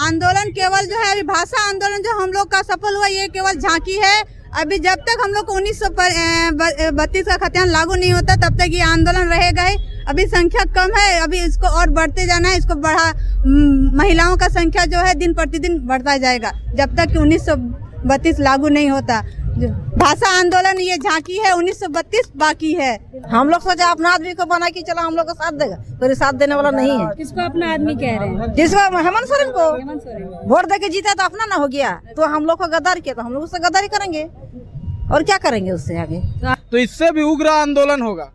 आंदोलन केवल जो है अभी भाषा आंदोलन जो हम लोग का सफल हुआ ये केवल झांकी है। अभी जब तक हम लोग को 1932 का खतियान लागू नहीं होता तब तक ये आंदोलन रहेगा ही। अभी संख्या कम है, अभी इसको और बढ़ते जाना है, इसको बढ़ा महिलाओं का संख्या जो है दिन प्रतिदिन बढ़ता जाएगा जब तक कि 1932 लागू नहीं होता। भाषा आंदोलन ये झांकी है, 1932 बाकी है। हम लोग सोचा अपना आदमी को बना के चला हम लोग को साथ देगा, पर साथ देने वाला नहीं है। किसको अपना आदमी कह रहे हैं? जिसको हेमंत सोरेन को वोट दे के जीता तो अपना ना हो गया, तो हम लोग को गद्दार किया तो हम लोग उससे गद्दारी करेंगे और क्या करेंगे उससे आगे। तो इससे भी उग्र आंदोलन होगा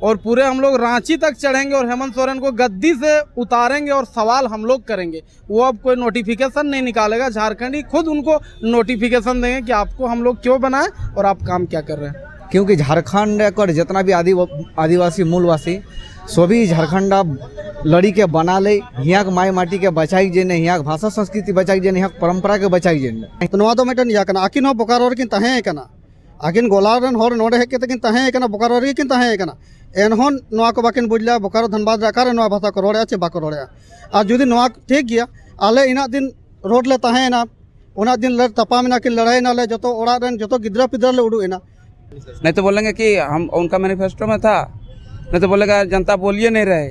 और पूरे हम लोग रांची तक चढ़ेंगे और हेमंत सोरेन को गद्दी से उतारेंगे और सवाल हम लोग करेंगे। वो अब कोई नोटिफिकेशन नहीं निकालेगा, झारखंडी खुद उनको नोटिफिकेशन देंगे कि आपको हम लोग क्यों बनाए और आप काम क्या कर रहे हैं। क्योंकि झारखंड का जितना भी आदिवासी मूलवासी सभी झारखंड लड़ी के बना ले, यहाँ के माई माटी के बचाई जेने, यहाँ के भाषा संस्कृति बचाई जेने, यहाँ के परंपरा के बचाई जेने। तो नवा दो मेटन या कना आकिन हो बोकारो किन तहे कना आकिन गोलारन होर नोडे हेके तकिन तहे कना बोकारो रे किन तहे कना एनहोन नवा को बाकिन बुझला बोकारो धनबाद राकार नवा भाषा को रोड़े चे बाको रोड़े आ जुदी नवा ठीक गया आले इना दिन रोड ले तहे ना उना दिन लड़ तपाम ना कि लड़ाई ना ले जतो ओड़ा रन जतो गिद्रा पिद्रा ले उड़ू एना। नहीं तो बोलेंगे कि हम उनका मैनिफेस्टो में था, नहीं तो बोलेगा जनता बोलिए नहीं रहे,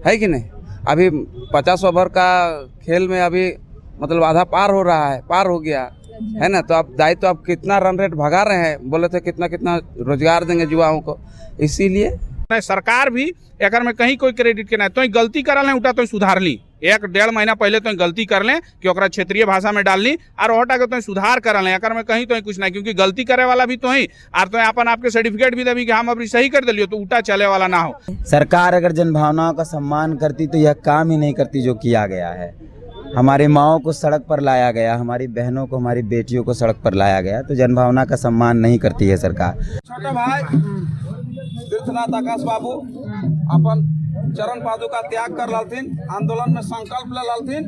है कि नहीं। अभी 50 ओवर का खेल में अभी मतलब आधा पार हो रहा है, पार हो गया है ना। तो आप दायित्व आप कितना रन रेट भगा रहे हैं, बोले थे कितना कितना रोजगार देंगे युवाओं को, इसीलिए सरकार भी एक में कहीं कोई क्रेडिट के ना तो गलती करल उठा तो सुधार ली। 1-1.5 महीना पहले तो गलती कर लें कि ओकरा क्षेत्रीय भाषा में डाल ली और हटा के तो सुधार कर लें, एक में कहीं तो कुछ नहीं, क्योंकि गलती करे वाला भी तो ही और तो अपन आपके सर्टिफिकेट भी देवी कि हम अभी सही कर दिलियो तो उल्टा चले वाला ना हो। सरकार अगर जनभावनाओं का सम्मान करती तो यह काम ही नहीं करती जो किया गया है। हमारी माओं को सड़क पर लाया गया, हमारी बहनों को, हमारी बेटियों को सड़क पर लाया गया, तो जनभावना का सम्मान नहीं करती है सरकार। छोटा भाई तीर्थनाथ आकाश बाबू अपन चरण पादुका त्याग कर लालथिन, आंदोलन में संकल्प ले लालथिन।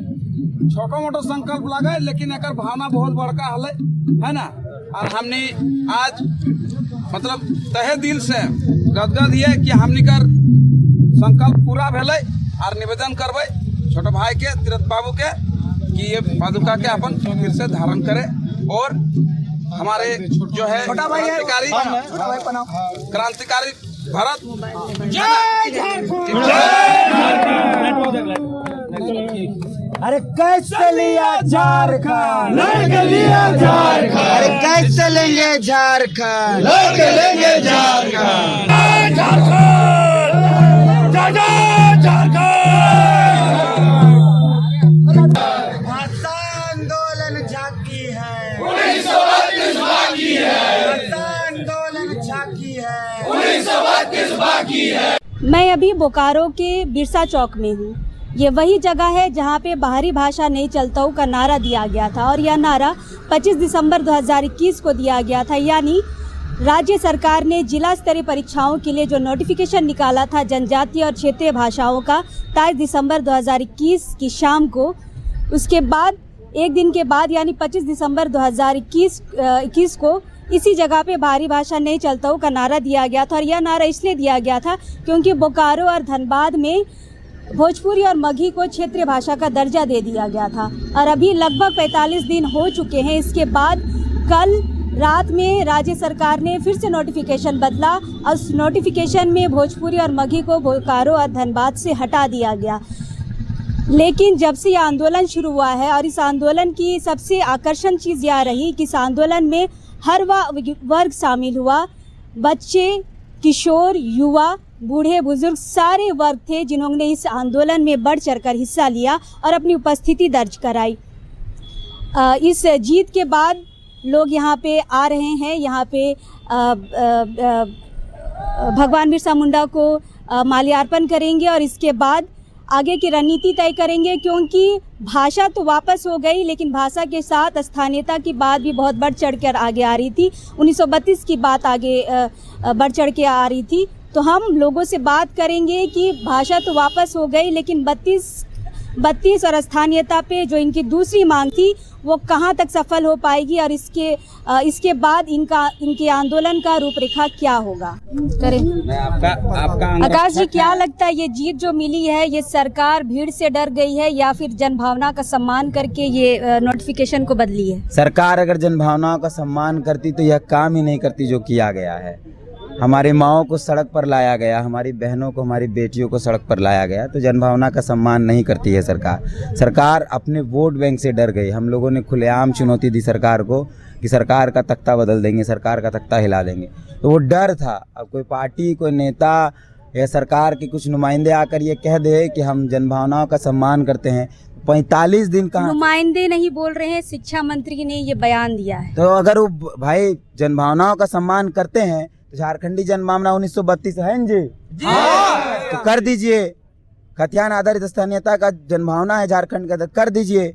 छोटा मोटा संकल्प लगे लेकिन एक भावना बहुत बड़का हले है ना। और हमने आज मतलब तहे दिल से गदगद ये कि हमने कर संकल्प पूरा भेले और निवेदन करबे छोटे भाई के तीर्थ बाबू के कि ये पादुका के अपन फिर से धारण करे और हमारे जो है क्रांतिकारी भारत अरे कैसे लिया झारखंड, अरे कैसे लेंगे झारखंड, भाषा आंदोलन झांकी है, आंदोलन झांकी है। मैं अभी बोकारो के बिरसा चौक में हूँ। ये वही जगह है जहाँ पे बाहरी भाषा नहीं चलता का नारा दिया गया था और यह नारा 25 दिसंबर 2021 को दिया गया था। यानी राज्य सरकार ने जिला स्तरीय परीक्षाओं के लिए जो नोटिफिकेशन निकाला था जनजातीय और क्षेत्रीय भाषाओं का 23 दिसंबर 2021 की शाम को, उसके बाद एक दिन के बाद यानी 25 दिसंबर 2021 को इसी जगह पे बाहरी भाषा नहीं चलता का नारा दिया गया था। और यह नारा इसलिए दिया गया था क्योंकि बोकारो और धनबाद में भोजपुरी और मगही को क्षेत्रीय भाषा का दर्जा दे दिया गया था। और अभी लगभग 45 दिन हो चुके हैं। इसके बाद कल रात में राज्य सरकार ने फिर से नोटिफिकेशन बदला और उस नोटिफिकेशन में भोजपुरी और मगही को बोकारो और धनबाद से हटा दिया गया। लेकिन जब से यह आंदोलन शुरू हुआ है और इस आंदोलन की सबसे आकर्षण चीज़ यह रही कि इस आंदोलन में हर वर्ग शामिल हुआ, बच्चे, किशोर, युवा, बूढ़े बुजुर्ग सारे वर्ग थे जिन्होंने इस आंदोलन में बढ़ चढ़कर हिस्सा लिया और अपनी उपस्थिति दर्ज कराई। इस जीत के बाद लोग यहाँ पे आ रहे हैं, यहाँ पे भगवान बिरसा मुंडा को माल्यार्पण करेंगे और इसके बाद आगे की रणनीति तय करेंगे। क्योंकि भाषा तो वापस हो गई लेकिन भाषा के साथ स्थानीयता की बात भी बहुत बढ़ चढ़ कर आगे आ रही थी। 1932 की बात आगे बढ़ चढ़ के आ रही थी। तो हम लोगों से बात करेंगे कि भाषा तो वापस हो गई लेकिन 32 और स्थानीयता पे जो इनकी दूसरी मांग थी वो कहां तक सफल हो पाएगी और इसके बाद इनके आंदोलन का रूपरेखा क्या होगा। करें आकाश जी, क्या लगता है ये जीत जो मिली है ये सरकार भीड़ से डर गई है या फिर जनभावना का सम्मान करके ये नोटिफिकेशन को बदली है? सरकार अगर जनभावनाओं का सम्मान करती तो यह काम ही नहीं करती जो किया गया है। हमारी माओं को सड़क पर लाया गया, हमारी बहनों को, हमारी बेटियों को सड़क पर लाया गया, तो जनभावना का सम्मान नहीं करती है सरकार। सरकार अपने वोट बैंक से डर गई। हम लोगों ने खुलेआम चुनौती दी सरकार को कि सरकार का तख्ता बदल देंगे, सरकार का तख्ता हिला देंगे, तो वो डर था। अब कोई पार्टी, कोई नेता या सरकार के कुछ नुमाइंदे आकर ये कह दे कि हम जनभावनाओं का सम्मान करते हैं, 45 दिन का नुमाइंदे नहीं बोल रहे हैं, शिक्षा मंत्री ने ये बयान दिया है। तो अगर वो भाई जनभावनाओं का सम्मान करते हैं तो झारखंडी जनमामला 1932 है जी, तो कर दीजिए। खतियान आधारित स्थानीयता का जनभावना है झारखंड के अंदर, कर दीजिए।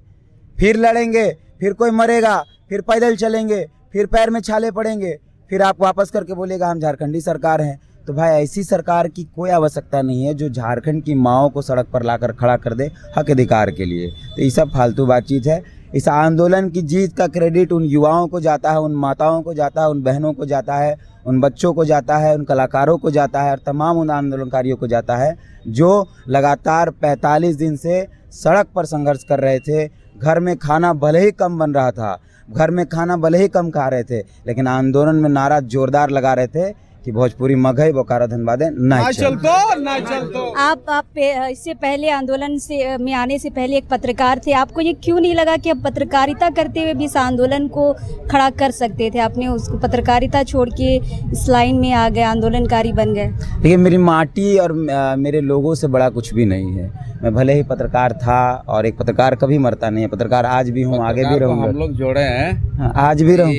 फिर लड़ेंगे, फिर कोई मरेगा, फिर पैदल चलेंगे, फिर पैर में छाले पड़ेंगे, फिर आप वापस करके बोलेगा हम झारखंडी सरकार हैं। तो भाई ऐसी सरकार की कोई आवश्यकता नहीं है जो झारखंड की माओं को सड़क पर लाकर खड़ा कर दे हक अधिकार के लिए। तो ये सब फालतू बातचीत है। इस आंदोलन की जीत का क्रेडिट उन युवाओं को जाता है, उन माताओं को जाता है, उन बहनों को जाता है, उन बच्चों को जाता है, उन कलाकारों को जाता है और तमाम उन आंदोलनकारियों को जाता है जो लगातार 45 दिन से सड़क पर संघर्ष कर रहे थे। घर में खाना भले ही कम बन रहा था, घर में खाना भले ही कम खा रहे थे, लेकिन आंदोलन में नारा जोरदार लगा रहे थे कि भोजपुरी मगही बोकारो धनबादे ना चलतो। आप इससे पहले आंदोलन में आने से पहले एक पत्रकार थे, आपको ये क्यों नहीं लगा कि अब पत्रकारिता करते हुए भी इस आंदोलन को खड़ा कर सकते थे? आपने उसको पत्रकारिता छोड़ के इस लाइन में आ गए, आंदोलनकारी बन गए। देखिए, मेरी माटी और मेरे लोगों से बड़ा कुछ भी नहीं है। मैं भले ही पत्रकार था और एक पत्रकार कभी मरता नहीं है, पत्रकार आज भी हूँ, आगे भी रहूँगा। हम लोग जोड़े हैं, आज भी रहूँ,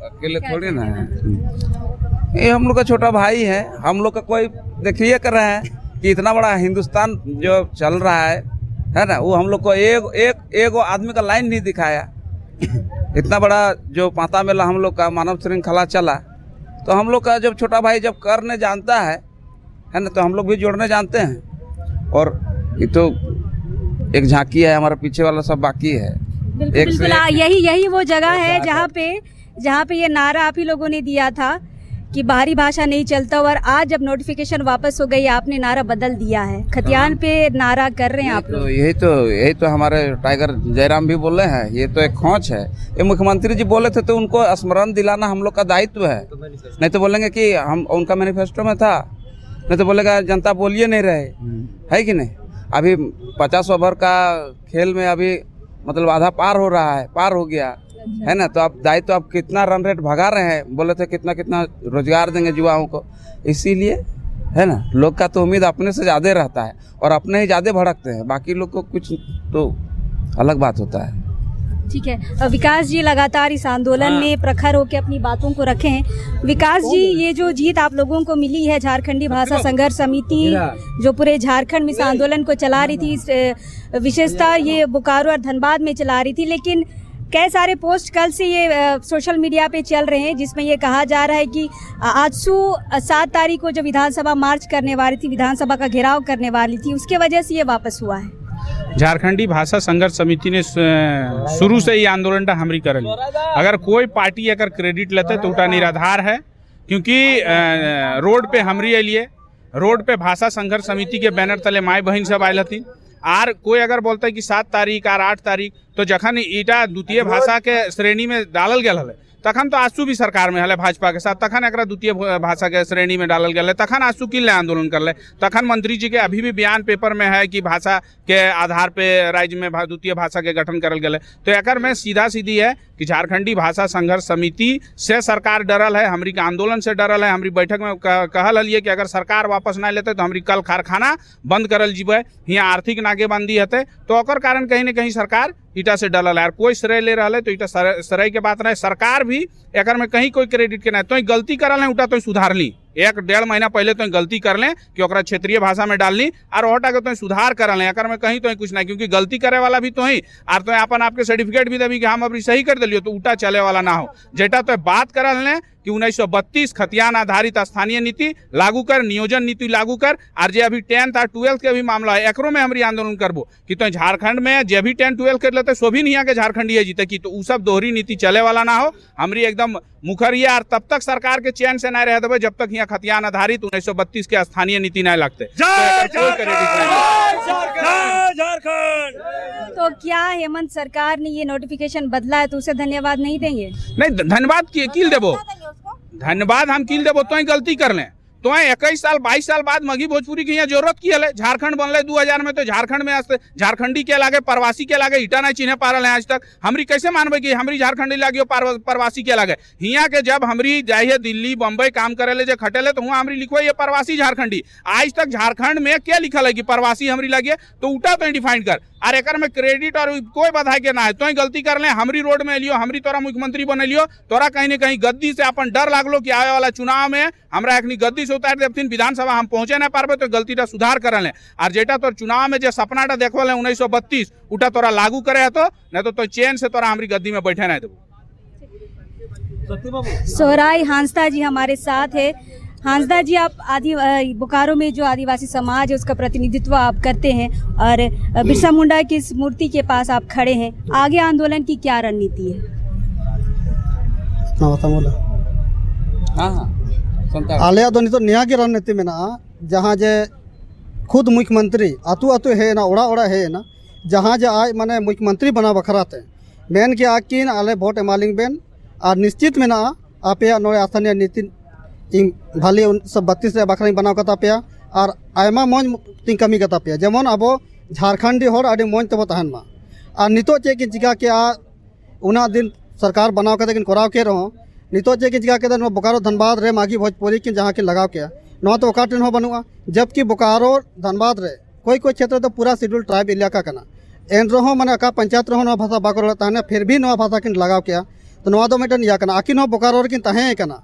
अकेले थोड़ी ना है। ये हम लोग का छोटा भाई है। हम लोग का कोई देखिए कर रहे हैं कि इतना बड़ा हिंदुस्तान जो चल रहा है ना, वो हम लोग को एक आदमी का लाइन नहीं दिखाया। इतना बड़ा जो पाता मेला हम लोग का मानव श्रृंखला चला, तो हम लोग का जब छोटा भाई जब करने जानता है ना, तो हम लोग भी जोड़ने जानते हैं। और ये तो एक झांकी है, हमारा पीछे वाला सब बाकी है। बिल्कुल, यही वो जगह है जहाँ पे ये नारा आप ही लोगों ने दिया था कि बाहरी भाषा नहीं चलता, और आज जब नोटिफिकेशन वापस हो गई आपने नारा बदल दिया है। खतियान पे नारा कर रहे हैं आप लोग। यही तो हमारे टाइगर जयराम भी बोले हैं, ये तो एक खोज है। ये मुख्यमंत्री जी बोले थे तो उनको स्मरण दिलाना हम लोग का दायित्व है। नहीं तो बोलेंगे कि हम उनका मैनिफेस्टो में था, नहीं तो बोलेगा जनता बोलिए नहीं रहे, है कि नहीं। अभी 50 ओवर का खेल में अभी मतलब आधा पार हो रहा है, पार हो गया है ना। तो आप दायित्व, आप कितना रन रेट भगा रहे हैं, बोले थे कितना कितना रोजगार देंगे युवाओं को, इसीलिए है ना। लोग का तो उम्मीद अपने से ज़्यादा रहता है और अपने ही ज़्यादा भड़कते हैं, बाकी लोग को कुछ तो अलग बात होता है। ठीक है, विकास जी लगातार इस आंदोलन में प्रखर होकर अपनी बातों को रखे हैं। विकास जी, ये जो जीत आप लोगों को मिली है, झारखंडी भाषा संघर्ष समिति जो पूरे झारखंड में इस आंदोलन को चला रही थी, विशेषता ये बोकारो और धनबाद में चला रही थी, लेकिन कई सारे पोस्ट कल से ये सोशल मीडिया पे चल रहे हैं जिसमें ये कहा जा रहा है कि आजसू 7 तारीख को जो विधानसभा मार्च करने वाली थी, विधानसभा का घेराव करने वाली थी, उसके वजह से ये वापस हुआ है। झारखंडी भाषा संघर्ष समिति ने शुरू से ही आंदोलन हमरी करल। अगर कोई पार्टी अगर क्रेडिट लेते तो उटा निराधार है, क्योंकि रोड पे हमरी अलिए, रोड पे भाषा संघर्ष समिति के बैनर तले माई बहन सब आयल हथिन। आर कोई अगर बोलता है कि 7 तारीख और 8 तारीख, तो जखन ईटा द्वितीय भाषा के श्रेणी में डालल गया है, तखन तो आसू भी सरकार में है भाजपा के साथ, तखन एक द्वितीय भाषा के श्रेणी में डालल गया, तखन आसू की आंदोलन कर ले, तखन मंत्री जी के अभी भी बयान पेपर में है कि भाषा के आधार पे राज्य में द्वितीय भाषा के गठन करल गया। तो एक में सीधा सीधी है कि झारखंडी भाषा संघर्ष समिति से सरकार डरल है, हमारी के आंदोलन से डरल है। हमारी बैठक में कहल हलिए कि अगर सरकार वापस ना लेते तो हमारी कल कारखाना बंद करल जीवे, यहाँ आर्थिक नाकेबंदी हते, तो ओकर कारण कहीं न कहीं सरकार ईटा से डलल है। कोई श्रेय ले रहा है तो ईटा श्रेय के बात रहे, सरकार भी एक में कहीं कोई क्रेडिट के नहीं। तो गलती करल है उटा तो सुधार ली, 1-1.5 महीना पहले तो गलती कर लें कि ओकरा क्षेत्रीय भाषा में डाल ली और ओटा के तो सुधार कर लें, एक में कहीं तो कुछ नहीं, क्योंकि गलती करे वाला भी तो ही और तो अपन आपके सर्टिफिकेट भी देवी कि हम अभी सही कर दिलियो, तो उल्टा चले वाला ना हो। जेटा तो बात करल लें कि 1932 खतियान आधारित स्थानीय नीति लागू कर, नियोजन नीति लागू कर। और जे अभी 10th और 12th के भी मामला है, एकरो में हमारी आंदोलन करबो कि तो झारखंड में जे भी 10 12 कर लेते सो भी नहीं के झारखंडी जीते की, तो उ सब दोहरी नीति चले वाला ना हो। हमारी एकदम मुखरिया और तब तक सरकार के चैन से न रह देवे जब तक यहाँ खतियान आधारित 1932 के स्थानीय नीति नहीं लगते। तो क्या हेमंत सरकार ने ये नोटिफिकेशन बदला है तो उसे धन्यवाद नहीं देंगे? नहीं, धन्यवाद किल देबो, धन्यवाद हम किल देबो तो गलती कर लें तो 21 साल 22 साल बाद मगी भोजपुरी की यहाँ जरूरत की है। झारखंड बनले 2000 में, तो झारखंड में झारखंडी के लागे, प्रवासी के लागे ईटा नहीं चिन्ह पा रहे हैं आज तक। हमरी कैसे मानबे कि हमरी झारखंडी लागे प्रवासी के लागे? हियाँ के जब हमरी जाइए दिल्ली बम्बई काम करे ले, खटेले तो वहाँ हमरी लिखो ये प्रवासी झारखंडी। आज तक झारखंड में क्या लिखल है कि प्रवासी हमरी लगे, तो उठा तो डिफाइन कर। और एक में क्रेडिट और कोई बधाई के ना है, तो ही गलती कर ले। हमरी रोड में लियो, हमरी तोरा मुख्यमंत्री बने लियो, तोरा कहीं न कहीं गद्दी से अपन डर लागलो कि आवे वाला चुनाव में हमरा एक गद्दी से उतार देथिन, विधानसभा हम पहुंचे ना पारबे, तो गलती का सुधार कर ले। और जेटा तोर चुनाव में जो सपनाटा देखल है 1932 उठा तोरा लागू करे है, तो नहीं तो चैन से तोरा हमारी गद्दी में बैठे नहीं देबो। सोहराय हांसदा जी हमारे साथ है। हांसदा जी, आप बोकारो में जो आदिवासी समाज है उसका प्रतिनिधित्व आप करते हैं और बिरसा मुंडा की इस मूर्ति के पास आप खड़े हैं, आगे आंदोलन की क्या रणनीति है? आलिया दो नितो निया की रणनीति में ना, जहाँ जे खुद मुख्यमंत्री आतु आतु है ना, ओड़ा ओड़ा है ना, जहाँ जे आज माने मुख्यमंत्री बना बखराते मेन के आकिन आले वोट एमालिंग बेन और निश्चित में ना आपे नोए स्थानीय नीति भाली 1932 रे बाखरा बनाव कता पे और आयमा मौज तीन कमी कता पे, जेमन अब झारखंडी होर आदि मौज तब तहन मा और नितो चे कि चिका के उना दिन सरकार बनाव कते किन कराव के रहो, नितो चे कि चिका के नो बोकारो धनबाद रे मागी भोजपुरी किन जहाँ के लगाव के नो तो ओका ट्रेन हो बनुआ, जबकि बोकारो धनबाद रे कोई कोई क्षेत्र तो पूरा शेड्यूल ट्राइब इलाका कना एन रहो माने अका पंचायत रहो नो भाषा बाको रहा तहने फिर भी नो भाषा किन लगाव के, तो नो दो मिटन या कना आकिन हो बोकारो किन तहे कना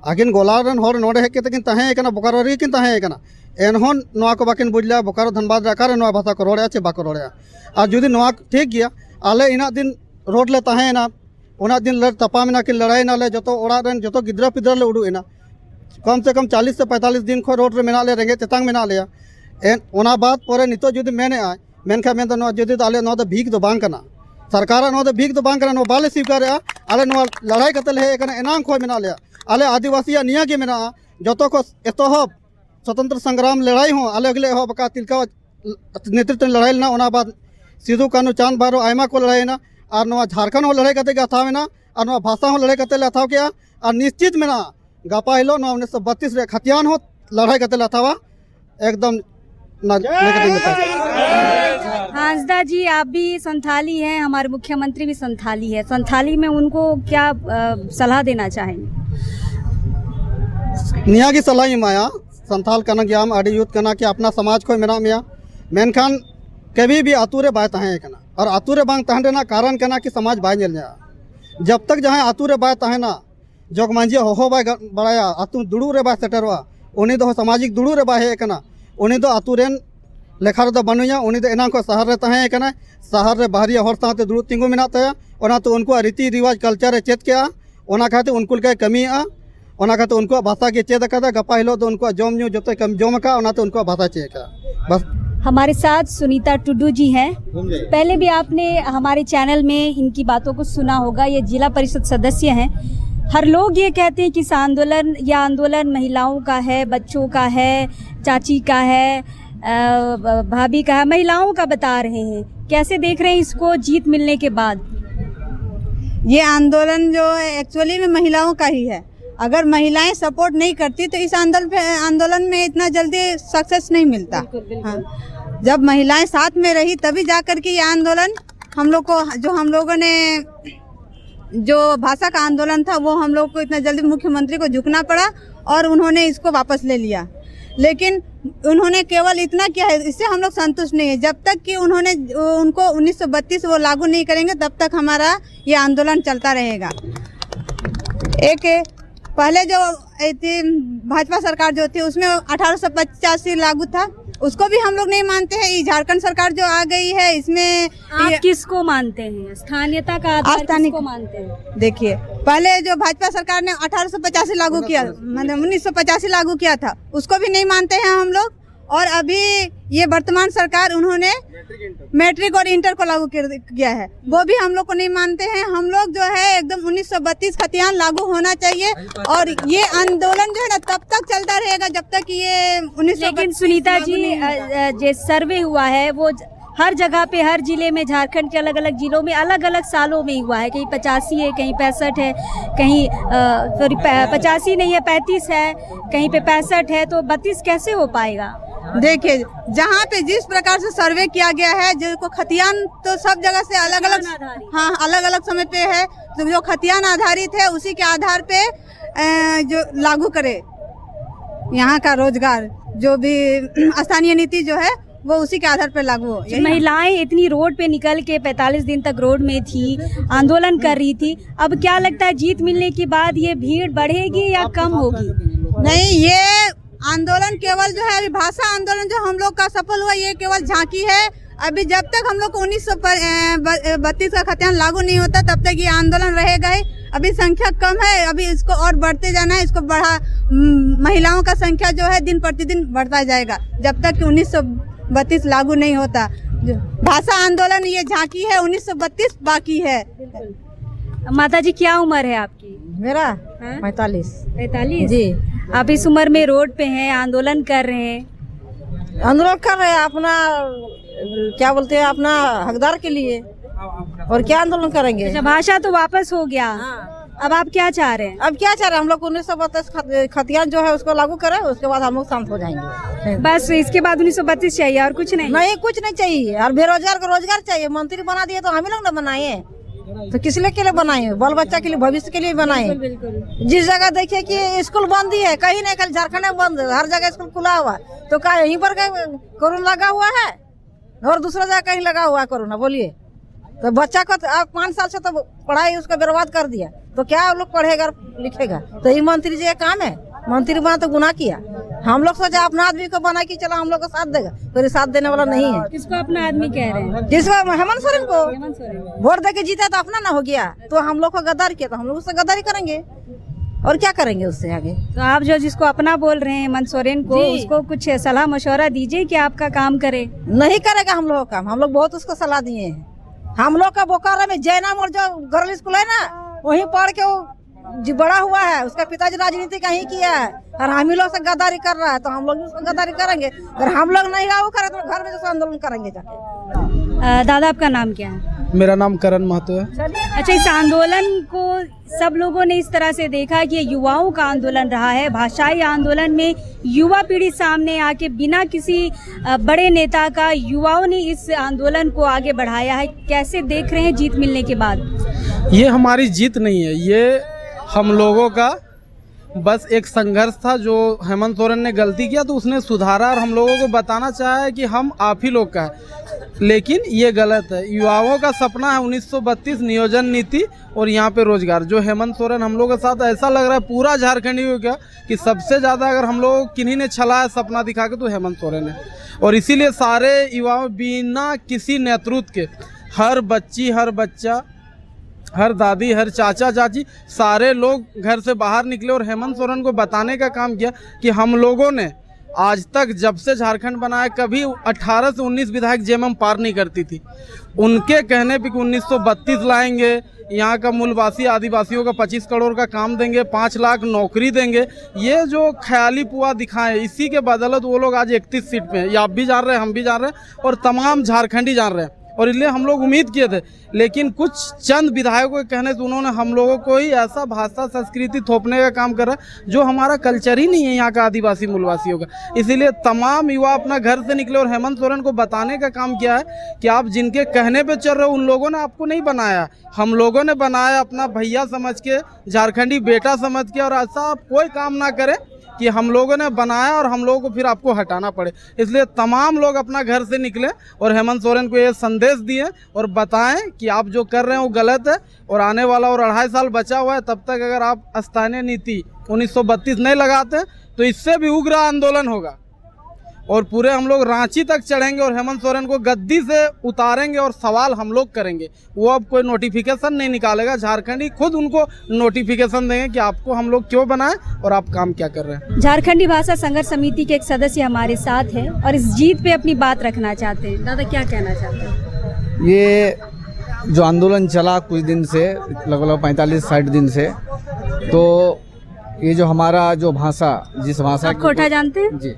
आगिन गोलारन होर नोडे हेक के तहे कना बोकारो रे किन तहे कना एनहोन नोआ को बाकिन बुझला बोकारो धनबाद रे अकारे नोआ भाषा को रोड़े चे बाको रोड़े और जुदी नोआ ठीक गया आले इना दिन रोड ले तहे ना उना दिन लड़ तपा में ना कि लड़ाई ना ले जतो ओड़ा रन जतो गिद्रा पिद्रा ले उडू इना कम से कम 40 से 45 दिन खो रोड रे मेना ले रेंगे तेतांग मेना ले एन ओना बात पोरे नितो जुदी मेने आय मेनखा मेन नो जुदी आले नो द भीख दो बांग कना सरकार नो द भीख दो बांग कना नो बाले स्वीकार आले नो लड़ाई कतल है कना एनांग खो मेना ले आले आदिवासी निया के मेना जतो को एतोहब स्वतंत्र संग्राम लड़ाई हो आले अगले हो बका तिलका नेतृत्व लड़ाई ना ओना बाद सिद्धू कानू चांद बारो आयमा को लड़ाई ना और नवा झारखंड हो लड़ाई कते अथाव ना और नवा भाषा हो लड़ाई कते अथाव के और निश्चित में ना गपा हिलो 1932 रे खतियान हो लड़ाई कते अथावा एकदम हांसदा जी, आप भी संथाली हैं, हमारे मुख्यमंत्री भी संथाली है, संथाली में उनको क्या सलाह देना चाहेंगे? निया की सलाह माया संथाल कना ग्याम आदि यूथ कना कि अपना समाज को मेना मिया मेनखान कभी भी आतुरे बाय तहे कना और आतुरे बांग तहन रेना कारण कना कि समाज बाय नेल जा जब तक जहाँ आतुरे बाय तहना जोग मांझी हो बाय बड़ाया आतु दुड़ू रे बाय सेटरवा उनी दो सामाजिक दुड़ू रे बाय कना उनी दो आतुरेन लेखा रे बनुया उनी दो एना को शहर रे तहे कना शहर रे बाहरिया हर साथे दुड़ू तिंगु मेना तया ओना तो उनको रीति रिवाज कल्चर रे चेत के ओना खाते उनको के कमी ओना खाते उनको भाषा के चेत का गपा हिलो तो उनको जम न्यू जो कम जम का ओना तो उनको भाषा चेक बस। हमारे साथ सुनीता टुडू जी हैं। पहले भी आपने हमारे चैनल में इनकी बातों को सुना होगा, ये जिला परिषद सदस्य हैं। हर लोग ये कहते हैं कि इस आंदोलन महिलाओं का है, बच्चों का है, चाची का है, भाभी का है, महिलाओं का बता रहे हैं। कैसे देख रहे हैं इसको जीत मिलने के बाद? ये आंदोलन जो है एक्चुअली में महिलाओं का ही है। अगर महिलाएं सपोर्ट नहीं करती तो इस आंदोलन में इतना जल्दी सक्सेस नहीं मिलता। हाँ, जब महिलाएं साथ में रही तभी जाकर के ये आंदोलन हम लोगों ने जो भाषा का आंदोलन था वो हम लोग को इतना जल्दी मुख्यमंत्री को झुकना पड़ा और उन्होंने इसको वापस ले लिया। लेकिन उन्होंने केवल इतना किया है, इससे हम लोग संतुष्ट नहीं है। जब तक कि उनको 1932 वो लागू नहीं करेंगे तब तक हमारा ये आंदोलन चलता रहेगा। पहले जो भाजपा सरकार जो थी उसमें 1885 लागू था उसको भी हम लोग नहीं मानते हैं। ये झारखंड सरकार जो आ गई है इसमें आप किसको मानते हैं? स्थानीयता का आधार किसको मानते हैं? देखिए, पहले जो भाजपा सरकार ने 1885 लागू किया, मतलब 1985 लागू किया था, उसको भी नहीं मानते हैं हम लोग। और अभी ये वर्तमान सरकार उन्होंने मैट्रिक और इंटर को लागू किया है, वो भी हम लोग को नहीं मानते हैं। हम लोग जो है एकदम 1932 खतियान लागू होना चाहिए और ये आंदोलन जो है ना तब तक चलता रहेगा जब तक ये 1932। लेकिन सुनीता जी, जो सर्वे हुआ है वो हर जगह पे, हर जिले में, झारखंड के अलग अलग जिलों में अलग अलग सालों में हुआ है। कहीं 85 है, कहीं 65 है, कहीं 85 नहीं है, 35 है, कहीं पे 65 है, तो 32 कैसे हो पाएगा? देखिए, जहाँ पे जिस प्रकार से सर्वे किया गया है, जिसको खतियान तो सब जगह से अलग अलग, हाँ, अलग अलग समय पे है, तो जो खतियान आधारित है उसी के आधार पे जो लागू करे यहाँ का रोजगार, जो भी स्थानीय नीति जो है वो उसी के आधार पर लागू हो। महिलाएं इतनी रोड पे निकल के 45 दिन तक रोड में थी, आंदोलन कर रही थी, अब क्या लगता है जीत मिलने के बाद ये भीड़ बढ़ेगी या कम होगी? नहीं, ये आंदोलन केवल जो है अभी भाषा आंदोलन जो हम लोग का सफल हुआ, ये केवल झांकी है। अभी जब तक हम लोग को 1932 का खतियान लागू नहीं होता तब तक ये आंदोलन रहेगा ही। अभी संख्या कम है, अभी इसको और बढ़ते जाना है, इसको महिलाओं का संख्या जो है दिन प्रतिदिन बढ़ता जाएगा जब तक 1932 लागू नहीं होता। भाषा आंदोलन ये झांकी है, 1932 बाकी है। माता जी, क्या उम्र है आपकी? मेरा 45। 45 जी। आप इस उम्र में रोड पे हैं, आंदोलन कर रहे हैं? आंदोलन कर रहे हैं अपना, क्या बोलते हैं, अपना हकदार के लिए। और क्या आंदोलन करेंगे? अच्छा, भाषा तो वापस हो गया। अब आप क्या चाह रहे हैं? अब क्या चाह रहे हैं? हम लोग 1932 खतियान जो है उसको लागू करें, उसके बाद हम लोग शांत हो जाएंगे। बस इसके बाद 1932 चाहिए और कुछ नहीं? नहीं, कुछ नहीं चाहिए। और बेरोजगार को रोजगार चाहिए। मंत्री बना दिए तो हम ही लोग न बनाए, तो किस लिए के लिए बनाए? बाल बच्चा के लिए, भविष्य के लिए बनाए। जिस जगह देखिए कि स्कूल बंद ही है, कहीं नहीं, कल झारखंड में बंद है, हर जगह स्कूल खुला हुआ, तो क्या यहीं पर कोरोना लगा हुआ है और दूसरा जगह कहीं लगा हुआ है कोरोना? बोलिए। तो बच्चा को 5 साल से तो पढ़ाई उसका बर्बाद कर दिया, तो क्या लोग पढ़ेगा लिखेगा? तो ये मंत्री जी का काम है? मंत्री बना तो गुनाह किया। हम लोग सोचा अपना आदमी को बना के चला, हम लोग को साथ देगा, तो ये साथ देने वाला नहीं है। किसको अपना आदमी कह रहे हैं? जिसको हेमंत सोरेन को वोट देके जीता तो अपना ना हो गया, तो हम लोग को गद्दार किया, तो हम लोग उससे गद्दारी करेंगे और क्या करेंगे उससे आगे। तो आप जो जिसको अपना बोल रहे हैं हेमंत सोरेन को, उसको कुछ सलाह मशवरा दीजिए कि आपका काम करे। नहीं करेगा हम लोग काम, हम लोग बहुत उसको सलाह दिए हैं। हम लोग का बोकारो में जैना मोड़ जो गर्ल स्कूल है ना, वहीं पढ़ के वो जी बड़ा हुआ है, उसका पिताजी राजनीति का ही किया है और हम ही लोग से गद्दारी कर रहा है, तो हम लोग भी उसको गद्दारी करेंगे। अगर हम लोग नहीं लागू करें तो घर में जैसे आंदोलन करेंगे जाके। दादा, आपका नाम क्या है? मेरा नाम करण महतो है। अच्छा, इस आंदोलन को सब लोगों ने इस तरह से देखा कि ये युवाओं का आंदोलन रहा है। भाषाई आंदोलन में युवा पीढ़ी सामने आके बिना किसी बड़े नेता का युवाओं ने इस आंदोलन को आगे बढ़ाया है। कैसे देख रहे हैं जीत मिलने के बाद? ये हमारी जीत नहीं है, ये हम लोगों का बस एक संघर्ष था। जो हेमंत सोरेन ने गलती किया तो उसने सुधारा और हम लोगों को बताना चाहा है कि हम आप ही लोग का है, लेकिन ये गलत है। युवाओं का सपना है 1932 नियोजन नीति और यहाँ पे रोजगार। जो हेमंत सोरेन हम लोगों के साथ, ऐसा लग रहा है पूरा झारखंडी हो गया कि सबसे ज़्यादा अगर हम लोग किन्हीं ने छला है सपना दिखा के तो हेमंत सोरेन है। और इसीलिए सारे युवाओं बिना किसी नेतृत्व के, हर बच्ची, हर बच्चा, हर दादी, हर चाचा चाची, सारे लोग घर से बाहर निकले और हेमंत सोरेन को बताने का काम किया कि हम लोगों ने आज तक जब से झारखंड बना है कभी 18 से 19 विधायक जेएमएम पार नहीं करती थी। उनके कहने पे कि 1932 लाएंगे, यहाँ का मूलवासी आदिवासियों का 25 करोड़ का काम देंगे, 5 लाख नौकरी देंगे, ये जो ख्याली पुआ दिखाएं, इसी के बदौलत वो लोग आज 31 सीट पे हैं। ये आप भी जान रहे हैं, हम भी जान रहे हैं और तमाम झारखंडी जान रहे हैं। और इसलिए हम लोग उम्मीद किए थे, लेकिन कुछ चंद विधायकों के कहने से उन्होंने हम लोगों को ही ऐसा भाषा संस्कृति थोपने का काम कर रहा है जो हमारा कल्चर ही नहीं है यहाँ का आदिवासी मूलवासियों का। इसीलिए तमाम युवा अपना घर से निकले और हेमंत सोरेन को बताने का काम किया है कि आप जिनके कहने पे चल रहे हो उन लोगों ने आपको नहीं बनाया, हम लोगों ने बनाया अपना भैया समझ के, झारखंडी बेटा समझ के। और ऐसा आप कोई काम ना करें कि हम लोगों ने बनाया और हम लोगों को फिर आपको हटाना पड़े। इसलिए तमाम लोग अपना घर से निकले और हेमंत सोरेन को ये संदेश दिए और बताएं कि आप जो कर रहे हैं वो गलत है और आने वाला और 2.5 साल बचा हुआ है, तब तक अगर आप स्थानीय नीति 1932 नहीं लगाते तो इससे भी उग्र आंदोलन होगा। और पूरे हम लोग रांची तक चढ़ेंगे और हेमंत सोरेन को गद्दी से उतारेंगे और सवाल हम लोग करेंगे। वो अब कोई नोटिफिकेशन नहीं निकालेगा, झारखंडी खुद उनको नोटिफिकेशन देंगे कि आपको हम लोग क्यों बनाए और आप काम क्या कर रहे हैं। झारखंडी भाषा संघर्ष समिति के एक सदस्य हमारे साथ हैं और इस जीत पे अपनी बात रखना चाहते हैं। दादा क्या कहना चाहते हैं? ये जो आंदोलन चला कुछ दिन से, लगभग 45-60 दिन से, तो ये जो हमारा जो भाषा, जिस भाषा आप खोटा जानते हैं? जी,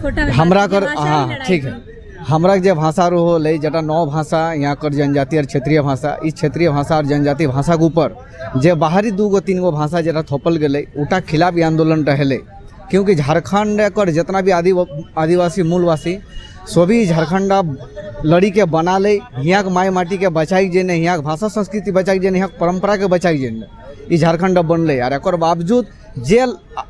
खोटा हमरा कर, हाँ ठीक है, हमरा जो भाषा रो हो ले जटा 9 भाषा यहाँ कर जनजातीय और क्षेत्रीय भाषा, इस क्षेत्रीय भाषा और जनजातीय भाषा के ऊपर जे बाहरी 2-3 भाषा जरा थोपल गए उटा खिलाफ आंदोलन रहे। क्योंकि झारखंड कर जितना भी आदिवासी मूलवासी सभी झारखंड लड़ी के बना ले, यहाँ के माई माटी के बचाई जेने, यहाँ के भाषा संस्कृति बचाई जेने, यहाँ के परंपरा के बचाई जेने ई झारखंड बनले। और एक बावजूद जे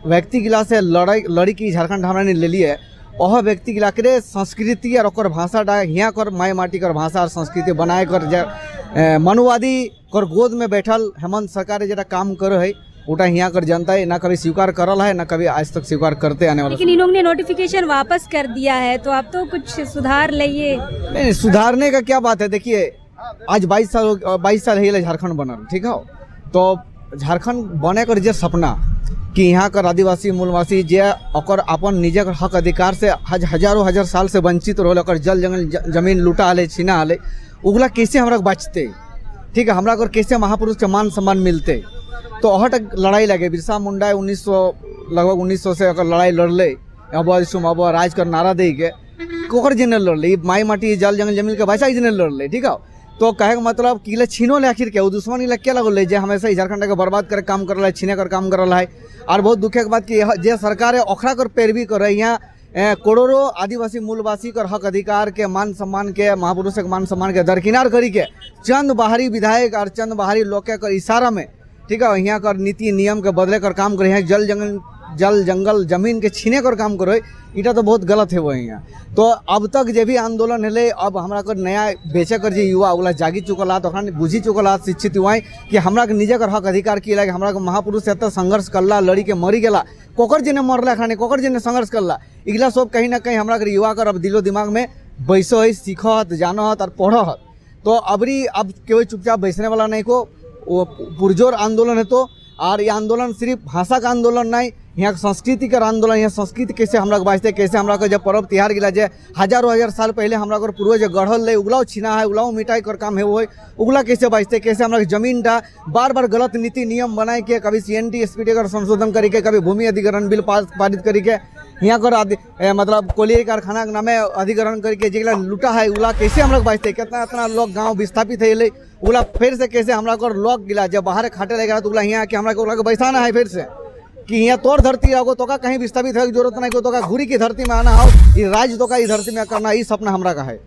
व्यक्ति गिला से लड़ी की झारखंड हमरा ने ले लिए, वह व्यक्ति गिला के संस्कृति और ओकर भाषा डा यहाँ कर माई माटी कर भाषा और संस्कृति बनाए कर मनुवादी कर गोद में बैठल हेमंत सरकार जरा काम कर है, उटा यहाँ कर जनता है ना कभी स्वीकार करल है ना कभी आज तक स्वीकार करते आने वाला। लेकिन इन लोगों ने नोटिफिकेशन वापस कर दिया है, तो आप तो कुछ सुधार लाइए। नहीं, सुधारने का क्या बात है। देखिए आज 22 साल है झारखंड बनल, ठीक है, तो झारखंड बने कर जे सपना कि यहाँ कर आदिवासी मूलवासी जे अकर अपन निजे हक अधिकार से हजारों साल से वंचित रहो, अकर जल जंगल जमीन लूटा हले, छीना हले, उगला कैसे हमरा बचते, ठीक है, हमरा कर कैसे महापुरुष के मान सम्मान मिलते। तो अहट लड़ाई लगे, बिरसा मुंडा 1900 से अगर लड़ाई लड़ले, अब राज कर नारा दे के कोकर जिने लड़ले, माई माटी जल जंगल जमीन के बचाई जिने लड़ले, ठीक है। तो कहे का मतलब कि छीनो ले आखिर क्या दुश्मन इला क्या लगल जे हमेशा झारखंड के बर्बाद करे काम कर रहा है, छीने कर काम कर रहा है। और बहुत दुखे के बात कि जे सरकार है ओखरा कर पैरवी कर रही है, करोड़ों आदिवासी मूलवासी कर हक अधिकार के मान सम्मान के महापुरुष के मान सम्मान के दरकिनार करी के चंद बाहरी विधायक और चंद बाहरी लोग के कर इशारा में, ठीक है, यहाँ कर नीति नियम के बदले कर काम करे हैं, जल जंगल जमीन के छीने कर काम करे, इटा तो बहुत गलत है वो यहाँ। तो अब तक जे भी आंदोलन है, अब हमरा कर नया बेचे कर जे युवा उला जागी चुकल, तो बुझी चुकल, शिक्षित युवा कि हमरा के निजे कर हक अधिकार किया कि हमरा के महापुरुष से एत संघर्ष करला, लड़ी के मरी गला, कोकर जिने मरला खाने, कोकर जिने संघर्ष करला, इगला सब कहीं ना कहीं हमरा के युवा कर अब दिलो दिमाग में बैसो है, सीखत जानत और पढ़त। तो अब कोई चुपचाप बैसने वाला नहीं को, वो पुरजोर आंदोलन है। तो और ये आंदोलन सिर्फ भाषा का आंदोलन नहीं, यहाँ संस्कृति का आंदोलन, यहाँ संस्कृति कैसे हमरा बाजते, कैसे हमरा जब पर्व त्योहार गिला जे हजारों साल पहले हमरा पूर्वज गढ़ल ले, उगलाव छीना है, उगलाव मिटाई कर काम है, वो उगला कैसे बाजते, कैसे हमरा जमीन था बार बार गलत नीति नियम बनाए के, कभी CNT SPT कर संशोधन करी के, कभी भूमि अधिग्रहण बिल पारित करी के, यहाँ कर मतलब कोलिया कारखाना के नामे अधिग्रहण करके जेला लूटा है, उला कैसे हमरा बाजते, कितना इतना लोग गाँव विस्थापित है, उला फिर से कैसे हमरा को लोग गिला जब बाहर खाटे लगेगा, तो उला यहाँ के हमरा को बैठाना है फिर से कि यहाँ तोर धरती रहो, तो का कहीं विस्थापित है जरूरत नहीं को, तो का घुरी की धरती में आना हो, ये राज तो का धरती में करना, ये सपना हमरा का है।